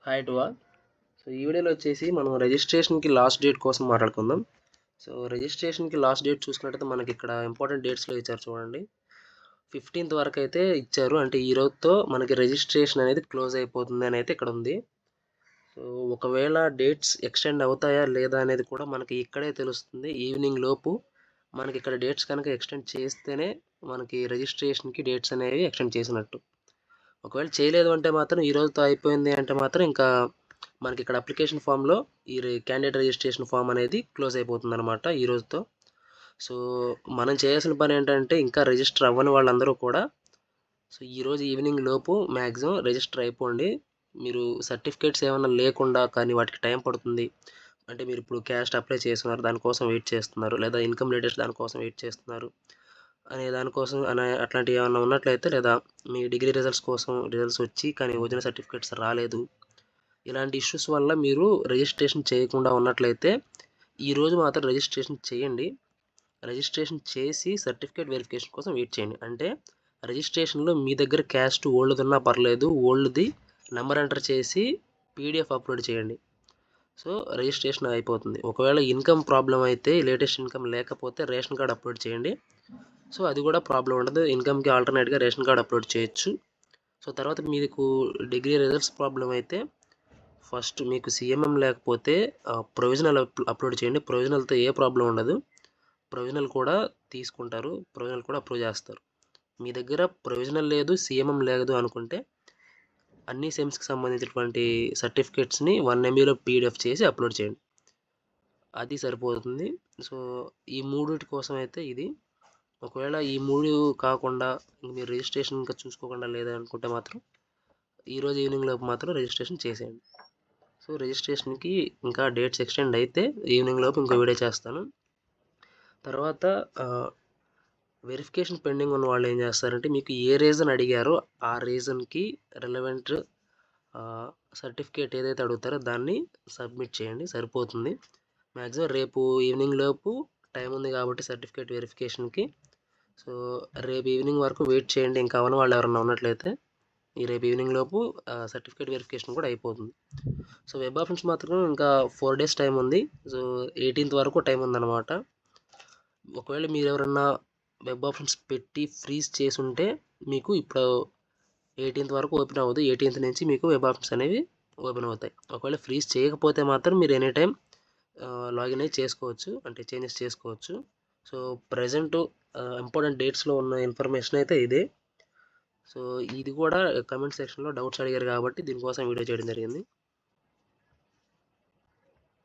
Hi to all. So ఈ వీడియోలో వచ్చేసి మనం రిజిస్ట్రేషన్కి లాస్ట్ డేట్ కోసం మాట్లాడుకుందాం. సో రిజిస్ట్రేషన్కి లాస్ట్ డేట్ చూసుకున్నట్టయితే మనకి ఇక్కడ ఇంపార్టెంట్ డేట్స్లో ఇచ్చారు చూడండి. 15th వరకు అయితే ఇచ్చారు, అంటే ఈ రోజుతో మనకి రిజిస్ట్రేషన్ అనేది క్లోజ్ అయిపోతుంది అని అయితే ఇక్కడ ఉంది. సో ఒకవేళ డేట్స్ ఎక్స్టెండ్ అవుతాయా లేదా అనేది కూడా మనకి ఇక్కడే తెలుస్తుంది. ఈవినింగ్ లోపు మనకి ఇక్కడ డేట్స్ కనుక ఎక్స్టెండ్ చేస్తేనే మనకి రిజిస్ట్రేషన్కి డేట్స్ అనేవి ఎక్స్టెండ్ చేసినట్టు. ఒకవేళ చేయలేదు అంటే మాత్రం ఈ రోజుతో అయిపోయింది అంటే మాత్రం ఇంకా మనకి ఇక్కడ అప్లికేషన్ ఫామ్లో ఈ క్యాండిడేట్ రిజిస్ట్రేషన్ ఫామ్ అనేది క్లోజ్ అయిపోతుంది అనమాట ఈ రోజుతో. సో మనం చేయాల్సిన పని ఏంటంటే ఇంకా రిజిస్టర్ అవ్వని వాళ్ళందరూ కూడా సో ఈరోజు ఈవినింగ్ లోపు మ్యాక్సిమం రిజిస్టర్ అయిపోండి. మీరు సర్టిఫికేట్స్ ఏమైనా లేకుండా కానీ వాటికి టైం పడుతుంది అంటే మీరు ఇప్పుడు క్యాస్ట్ అప్లై చేస్తున్నారు, దానికోసం వెయిట్ చేస్తున్నారు, లేదా ఇన్కమ్ లేటెస్ట్ దానికోసం వెయిట్ చేస్తున్నారు అనే దానికోసం అట్లాంటివి ఏమైనా ఉన్నట్లయితే, లేదా మీ డిగ్రీ రిజల్ట్స్ వచ్చి కానీ ఒరిజినల్ సర్టిఫికేట్స్ రాలేదు, ఇలాంటి ఇష్యూస్ వల్ల మీరు రిజిస్ట్రేషన్ చేయకుండా ఉన్నట్లయితే ఈరోజు మాత్రం రిజిస్ట్రేషన్ చేయండి. రిజిస్ట్రేషన్ చేసి సర్టిఫికేట్ వెరిఫికేషన్ కోసం వెయిట్ చేయండి. అంటే రిజిస్ట్రేషన్లో మీ దగ్గర క్యాస్ట్ ఓల్డ్ది ఉన్నా పర్లేదు, ఓల్డ్ది నెంబర్ ఎంటర్ చేసి పీడిఎఫ్ అప్లోడ్ చేయండి. సో రిజిస్ట్రేషన్ అయిపోతుంది. ఒకవేళ ఇన్కమ్ ప్రాబ్లం అయితే, లేటెస్ట్ ఇన్కమ్ లేకపోతే రేషన్ కార్డ్ అప్లోడ్ చేయండి. సో అది కూడా ప్రాబ్లం ఉండదు. ఇన్కమ్కి ఆల్టర్నేట్గా రేషన్ కార్డ్ అప్లోడ్ చేయొచ్చు. సో తర్వాత మీకు డిగ్రీ రిజల్ట్స్ ప్రాబ్లం అయితే ఫస్ట్ మీకు సిఎంఎం లేకపోతే ప్రొవిజనల్ అప్లోడ్ చేయండి. ప్రొవిజనల్తో ఏ ప్రాబ్లం ఉండదు, ప్రొవిజనల్ కూడా తీసుకుంటారు, ప్రొవిజనల్ కూడా అప్రూవ్ చేస్తారు. మీ దగ్గర ప్రొవిజనల్ లేదు, సిఎంఎం లేదు అనుకుంటే అన్ని సెమ్స్కి సంబంధించినటువంటి సర్టిఫికేట్స్ని 1 MB పీడిఎఫ్ చేసి అప్లోడ్ చేయండి, అది సరిపోతుంది. సో ఈ మూడిటి కోసం అయితే ఇది. ఒకవేళ ఈ 3 కాకుండా మీరు రిజిస్ట్రేషన్ ఇంకా చూసుకోకుండా లేదనుకుంటే మాత్రం ఈరోజు ఈవినింగ్ లోపు మాత్రం రిజిస్ట్రేషన్ చేసేయండి. సో రిజిస్ట్రేషన్కి ఇంకా డేట్స్ ఎక్స్టెండ్ అయితే ఈవినింగ్ లోపు ఇంకో వీడియో చేస్తాను. తర్వాత వెరిఫికేషన్ పెండింగ్ ఉన్న వాళ్ళు ఏం చేస్తారంటే, మీకు ఏ రీజన్ అడిగారో ఆ రీజన్కి రిలవెంట్ సర్టిఫికేట్ ఏదైతే అడుగుతారో దాన్ని సబ్మిట్ చేయండి, సరిపోతుంది. మ్యాక్సిమం రేపు ఈవినింగ్ లోపు టైం ఉంది కాబట్టి సర్టిఫికేట్ వెరిఫికేషన్కి. సో రేపు ఈవినింగ్ వరకు వెయిట్ చేయండి. ఇంకా అవన్న వాళ్ళు ఎవరన్నా ఉన్నట్లయితే ఈ రేపు ఈవినింగ్ లోపు సర్టిఫికేట్ వెరిఫికేషన్ కూడా అయిపోతుంది. సో వెబ్ ఆప్షన్స్ మాత్రం ఇంకా 4 days టైం ఉంది. సో 18th వరకు టైం ఉందన్నమాట. ఒకవేళ మీరు ఎవరన్నా వెబ్ ఆప్షన్స్ పెట్టి ఫ్రీజ్ చేసి ఉంటే మీకు ఇప్పుడు 18th వరకు ఓపెన్ అవ్వదు. 18th నుంచి మీకు వెబ్ ఆప్షన్స్ అనేవి ఓపెన్ అవుతాయి. ఒకవేళ ఫ్రీజ్ చేయకపోతే మాత్రం మీరు ఎనీ టైం లాగిన్ అయ్యి చేసుకోవచ్చు, అంటే చేంజెస్ చేసుకోవచ్చు. సో ప్రజెంట్ ఇంపార్టెంట్ డేట్స్లో ఉన్న ఇన్ఫర్మేషన్ అయితే ఇదే. సో ఇది కూడా కమెంట్ సెక్షన్లో డౌట్స్ అడిగారు కాబట్టి దీనికోసం వీడియో చేయడం జరిగింది.